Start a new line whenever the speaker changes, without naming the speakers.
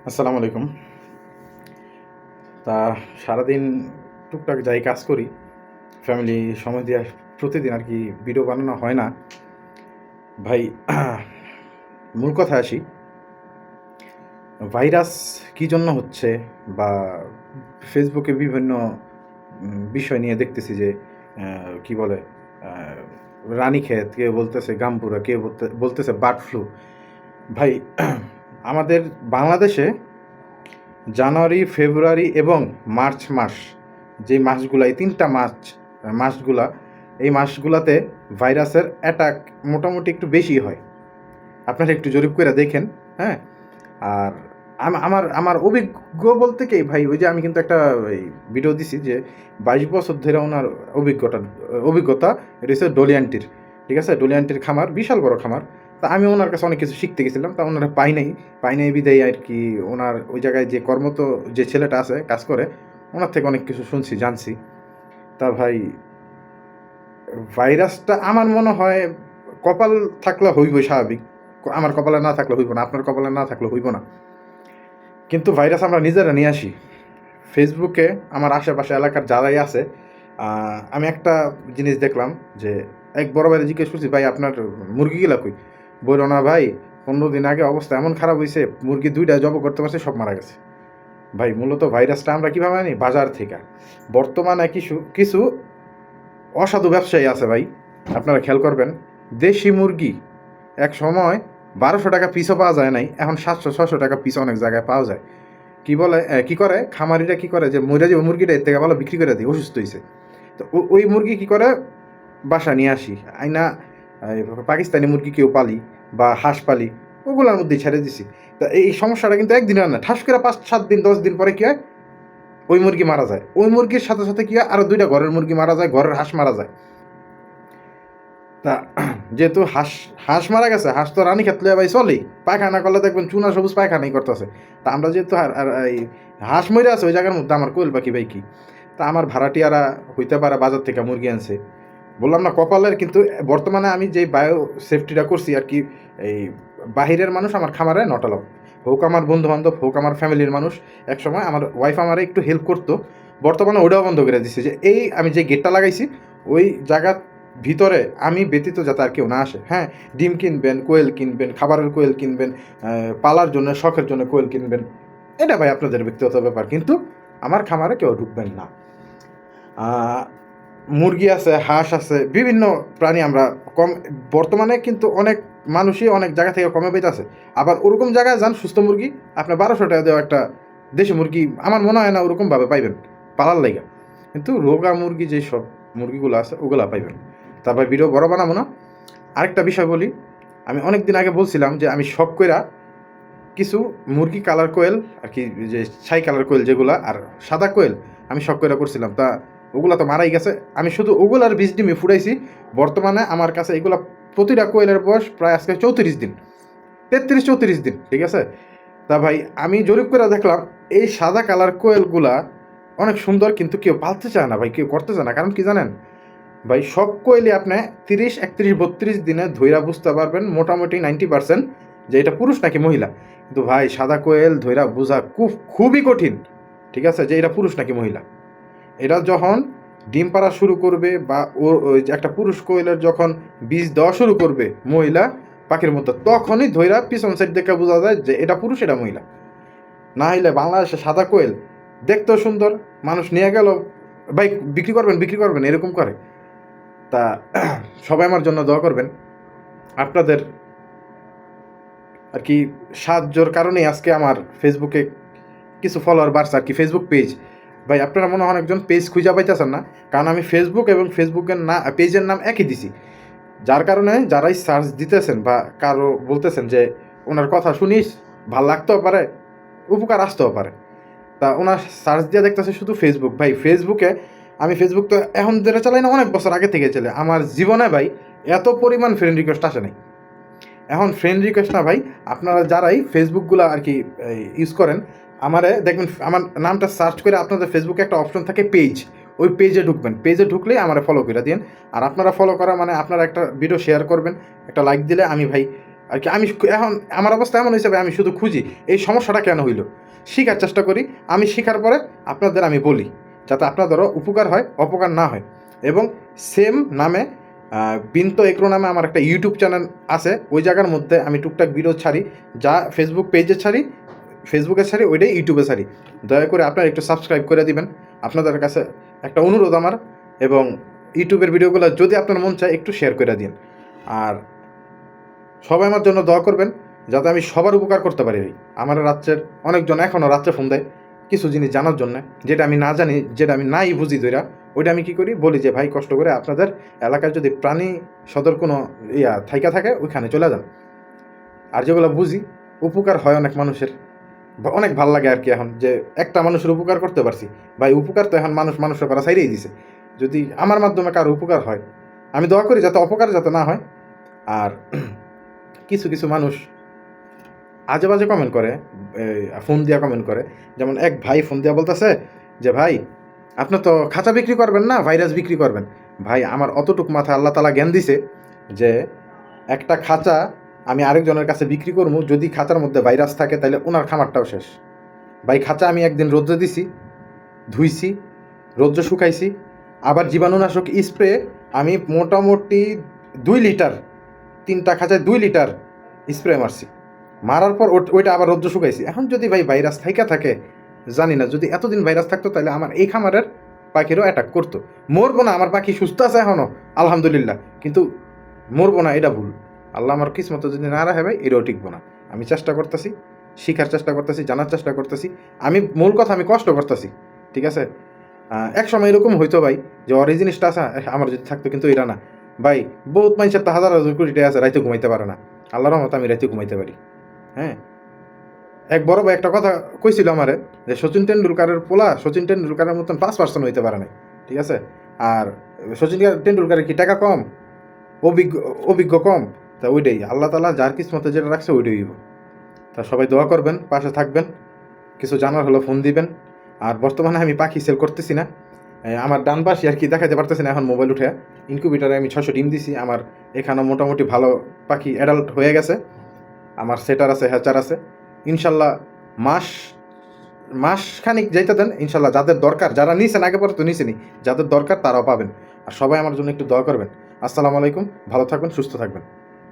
আসসালামু আলাইকুম। তা সারাদিন টুকটাক যাই কাজ করি, ফ্যামিলি সময় দিয়ে প্রতিদিন আর কি ভিডিও বানানো হয় না। ভাই মূল কথায় আসি, ভাইরাস কী জন্য হচ্ছে বা ফেসবুকে বিভিন্ন বিষয় নিয়ে দেখতেছি যে কি বলে রানীক্ষেত, কেউ বলতেছে গামপুরা, কেউ বলতেছে বার্ড ফ্লু। ভাই আমাদের বাংলাদেশে জানুয়ারি, ফেব্রুয়ারি এবং মার্চ মাস, যে মাসগুলা, এই ৩টা মাসগুলা, এই মাসগুলাতে ভাইরাসের অ্যাটাক মোটামুটি একটু বেশি হয়। আপনারা একটু জরিপ করে দেখেন, হ্যাঁ? আর আমার আমার অভিজ্ঞ বলতে কি ভাই, ওই যে আমি কিন্তু একটা ওই ভিডিও দিছি যে ২২ বছর ধরে ওনার অভিজ্ঞতা এটা হচ্ছে ডলি আন্টির, ঠিক আছে? ডলি আন্টির খামার, বিশাল বড় খামার। তা আমি ওনার কাছে অনেক কিছু শিখতে গেছিলাম, তা ওনারা পাই নাই বিদায় আর কি। ওনার ওই জায়গায় যে কর্মরত যে ছেলেটা আছে, কাজ করে, ওনার থেকে অনেক কিছু শুনছি, জানছি। তা ভাই ভাইরাসটা আমার মনে হয় কপাল থাকলে হইবই স্বাভাবিক। আমার কপালে না থাকলে হইব না, আপনার কপালে না থাকলে হইব না। কিন্তু ভাইরাস আমরা নিজেরা নিয়ে আসি। ফেসবুকে আমার আশেপাশে এলাকার যারাই আছে, আমি একটা জিনিস দেখলাম যে এক বড় ভাইরে জিজ্ঞেস করছি, ভাই আপনার মুরগিগুলা কই? বলল না ভাই, ১৫ দিন আগে অবস্থা এমন খারাপ হয়েছে, মুরগি ২টা জব করতে পারছে, সব মারা গেছে। ভাই মূলত ভাইরাসটা আমরা কীভাবে আনি? বাজার থেকে। বর্তমানে কিছু কিছু অসাধু ব্যবসায়ী আছে ভাই, আপনারা খেয়াল করবেন, দেশি মুরগি এক সময় ১২০০ টাকা পিসও পাওয়া যায় নাই, এখন ৭০০-৬০০ টাকা পিস অনেক জায়গায় পাওয়া যায়। কি বলে, কি করে খামারিরা, কি করে যে মইরা যে মুরগিটা এর থেকে ভালো বিক্রি করে দিই, অসুস্থ হয়েছে। তো ওই মুরগি কি করে, বাসা নিয়ে আসি আইনা, পাকিস্তানি মুরগি কেউ পালি বা হাঁস পালি, ওগুলোর মধ্যেই ছেড়ে দিছি। তা এই সমস্যাটা কিন্তু একদিনের না, ঠাস করে ৫-৭ দিন ১০ দিন পরে কি হয়, ওই মুরগি মারা যায়। ওই মুরগির সাথে সাথে কি হয়, আরও ২টা ঘরের মুরগি মারা যায়, ঘরের হাঁস মারা যায়। তা যেহেতু হাঁস মারা গেছে, হাঁস তো রানী খেত লইয়া ভাই চলেই, পায়খানা করলে দেখবেন চুনা সবুজ পায়খানাই করতেছে। তা আমরা যেহেতু এই হাঁস মরে আছে ওই জায়গার মধ্যে, আমার কোয়েল পাখি ভাই কি, তা আমার ভাড়াটিয়ারা হইতে পারে বাজার থেকে মুরগি আনছে। বললাম না কপালের, কিন্তু বর্তমানে আমি যেই বায়ো সেফটিটা করছি আর কি, এই বাহিরের মানুষ আমার খামারে নট অ্যালাউ। হোক আমার বন্ধু বান্ধব, হোক আমার ফ্যামিলির মানুষ। একসময় আমার ওয়াইফ আমারে একটু হেল্প করতো, বর্তমানে ওটাও বন্ধ করে দিচ্ছে, যে এই আমি যে গেটটা লাগাইছি ওই জায়গার ভিতরে আমি ব্যতীত যাতে আর কেউ না আসে। হ্যাঁ, ডিম কিনবেন, কোয়েল কিনবেন, খাবারের কোয়েল কিনবেন, পালার জন্য, শখের জন্য কোয়েল কিনবেন, এটা ভাই আপনাদের ব্যক্তিগত ব্যাপার, কিন্তু আমার খামারে কেউ ঢুকবেন না। মুরগি আছে, হাঁস আছে, বিভিন্ন প্রাণী আমরা কম, বর্তমানে কিন্তু অনেক মানুষই অনেক জায়গা থেকে কমে পেতেছে। আবার ওরকম জায়গায় যান, সুস্থ মুরগি আপনার ১২০০ টাকা দেওয়া একটা দেশি মুরগি আমার মনে হয় না ওরকমভাবে পাইবেন পালার লাইগা। কিন্তু রোগা মুরগি যেই সব মুরগিগুলো আছে ওগুলা পাইবেন। তারপর ভিডিও বড় বানাবো না। আরেকটা বিষয় বলি, আমি অনেক দিন আগে বলছিলাম যে আমি শখ কইরা কিছু মুরগি কালার কোয়েল আর কি, যে ছাই কালার কোয়েল যেগুলা, আর সাদা কোয়েল আমি শখ কইরা করছিলাম। তা ওগুলা তো মারাই গেছে, আমি শুধু ওগুলার বীজ ডিমে ফুটাইছি। বর্তমানে আমার কাছে এগুলা প্রতিটা কোয়েলের বয়স প্রায় আজকে ৩৪ দিন, ৩৩-৩৪ দিন, ঠিক আছে? তা ভাই আমি জরিপ করে দেখলাম এই সাদা কালার কোয়েলগুলা অনেক সুন্দর, কিন্তু কেউ পালতে চায় না ভাই, কেউ করতে চায় না। কারণ কি জানেন ভাই, সব কোয়েলই আপনি ৩০, ৩১, ৩২ দিনে ধইরা বুঝতে পারবেন মোটামুটি 90% যে এটা পুরুষ নাকি মহিলা। কিন্তু ভাই সাদা কোয়েল ধইরা বোঝা খুবই কঠিন, ঠিক আছে, যে এটা পুরুষ নাকি মহিলা। এটা যখন ডিম পাড়া শুরু করবে বা ওই যে একটা পুরুষ কোয়েলের যখন বীজ দেওয়া শুরু করবে মহিলা পাখির মতো, তখনই ধইরা পিছন সাইড দেখে বোঝা যায় যে এটা পুরুষ, এটা মহিলা। না হইলে বাংলাদেশে সাদা কোয়েল দেখতেও সুন্দর, মানুষ নিয়ে গেল, ভাই বিক্রি করবেন এরকম করে। তা সবাই আমার জন্য দোয়া করবেন। আপনাদের আর কি সাহায্যর কারণেই আজকে আমার ফেসবুকে কিছু ফলোয়ার বাড়ছে আর কি, ফেসবুক পেজ। ভাই আপনারা মনে হয় একজন পেজ খুঁজে পাইতেছেন না, কারণ আমি ফেসবুক এবং ফেসবুকের পেজের নাম একই দিছি। যার কারণে যারাই সার্চ দিতেছেন বা কারো বলতেছেন যে ওনার কথা শুনিস, ভাল লাগতেও পারে, উপকার আসতেও পারে, তা ওনার সার্চ দিয়ে দেখতেছে শুধু ফেসবুক। ভাই ফেসবুকে, আমি ফেসবুক তো এখন যেটা চালাই না, অনেক বছর আগে থেকে চলে। আমার জীবনে ভাই এত পরিমাণ ফ্রেন্ড রিকোয়েস্ট আসে নাই। এখন ফ্রেন্ড রিকোয়েস্ট না ভাই, আপনারা যারাই ফেসবুকগুলো আর কি ইউজ করেন, আমারে দেখবেন, আমার নামটা সার্চ করে আপনাদের ফেসবুকে একটা অপশন থাকে পেজ, ওই পেজে ঢুকবেন, পেজে ঢুকলেই আমারে ফলো করে দিন। আর আপনারা ফলো করা মানে আপনারা একটা ভিডিও শেয়ার করবেন, একটা লাইক দিলে আমি ভাই আর কি। আমি এখন আমার অবস্থা এমন হিসেবে আমি শুধু খুঁজি এই সমস্যাটা কেন হইল, শেখার চেষ্টা করি। আমি শেখার পরে আপনাদের আমি বলি, যাতে আপনাদেরও উপকার হয়, অপকার না হয়। এবং সেম নামে বিন্ত এগ্রো নামে আমার একটা ইউটিউব চ্যানেল আছে, ওই জায়গার মধ্যে আমি টুকটাক ভিডিও ছাড়ি, যা ফেসবুক পেজে ছাড়ি, ফেসবুকে ছাড়ি, ওইটাই ইউটিউবে ছাড়ি। দয়া করে আপনারা একটু সাবস্ক্রাইব করে দিবেন, আপনাদের কাছে একটা অনুরোধ আমার। এবং ইউটিউবের ভিডিওগুলো যদি আপনার মন চায় একটু শেয়ার করে দিন। আর সবাই আমার জন্য দোয়া করবেন, যাতে আমি সবার উপকার করতে পারি। আমার রাত্রের অনেকজন এখনও রাত্রে ফোন দেয় কিছু জিনিস জানার জন্য, যেটা আমি না জানি, যেটা আমি নাই বুঝি ধইরা, ওইটা আমি কী করি, বলি যে ভাই কষ্ট করে আপনাদের এলাকায় যদি প্রাণী সদর কোনো থাইকা থাকে ওইখানে চলে যান। আর যেগুলো বুঝি, উপকার হয় অনেক মানুষের, অনেক ভাল লাগে আর কি। এখন যে একটা মানুষের উপকার করতে পারছি, ভাই উপকার তো এখন মানুষের করা ছাইড়েই দিছে। যদি আমার মাধ্যমে কারো উপকার হয়, আমি দোয়া করি যাতে অপকার যাতে না হয়। আর কিছু কিছু মানুষ আজে বাজে কমেন্ট করে, ফোন দিয়া কমেন্ট করে। যেমন এক ভাই ফোন দিয়া বলতেছে যে ভাই আপনি তো খাঁচা বিক্রি করবেন না, ভাইরাস বিক্রি করবেন। ভাই আমার অতটুক মাথা আল্লাহ তালা জ্ঞান দিছে যে একটা খাঁচা আমি আরেকজনের কাছে বিক্রি করবো, যদি খাঁচার মধ্যে ভাইরাস থাকে তাহলে ওনার খামারটাও শেষ। ভাই খাঁচা আমি একদিন রোদ্রে দিছি, ধুইছি, রোদ্রে শুকাইছি, আবার জীবাণুনাশক স্প্রে আমি মোটামুটি 2 লিটার, 3টা খাঁচায় 2 লিটার স্প্রে মারছি। মারার পর ওইটা আবার রোদ্র শুকাইছি। এখন যদি ভাই ভাইরাস থাইকা থাকে, জানি না, যদি এতদিন ভাইরাস থাকতো তাহলে আমার এই খামারের পাখিরও অ্যাটাক করতো। মরবো না, আমার পাখি সুস্থ আছে এখনও আলহামদুলিল্লাহ, কিন্তু মরবো না এটা ভুল। আল্লাহ আমার কিসমত যদি না রাখে ভাই, এটাও টিকবো না। আমি চেষ্টা করতেছি, শিখার চেষ্টা করতেছি, জানার চেষ্টা করতেছি। আমি মূল কথা আমি কষ্ট করতেছি, ঠিক আছে। এক সময় এরকম হইতো ভাই যে ওর এই জিনিসটা আছে আমার যদি থাকতো, কিন্তু এরা না ভাই। বহুত মানুষের তো হাজার হাজার কোটি টাকা আছে, রাইতে ঘুমাইতে পারে না। আল্লাহর রহমতে আমি রাইতে ঘুমাইতে পারি। হ্যাঁ, এক বড় ভাই একটা কথা কইছিল আমারে, যে সচিন টেন্ডুলকারের পোলা সচিন টেন্ডুলকারের মতন 5% হইতে পারে নাই, ঠিক আছে। আর সচিন টেন্ডুলকারের কি টাকা কম, অভিজ্ঞ অভিজ্ঞ কম, তা ওইটাই আল্লাহ তালা যার কিসমতে যেটা রাখছে ওইটাই হইব। তা সবাই দোয়া করবেন, পাশে থাকবেন, কিছু জানার হলো ফোন দিবেন। আর বর্তমানে আমি পাখি সেল করতেছি না, আমার ডান পাশে আর কি দেখাতে পারতেছি না এখন মোবাইল উঠে। ইনকিউবেটারে আমি 600 ডিম দিছি, আমার এখানে মোটামুটি ভালো পাখি অ্যাডাল্ট হয়ে গেছে। আমার সেটার আছে, হ্যাচার আছে। ইনশাল্লাহ মাস খানিক যাইতে দেন, ইনশাল্লাহ যাদের দরকার, যারা নিছেন আগে পরে তো নিছেনই, যাদের দরকার তারাও পাবেন। আর সবাই আমার জন্য একটু দোয়া করবেন। আসসালামু আলাইকুম, ভালো থাকবেন, সুস্থ থাকবেন।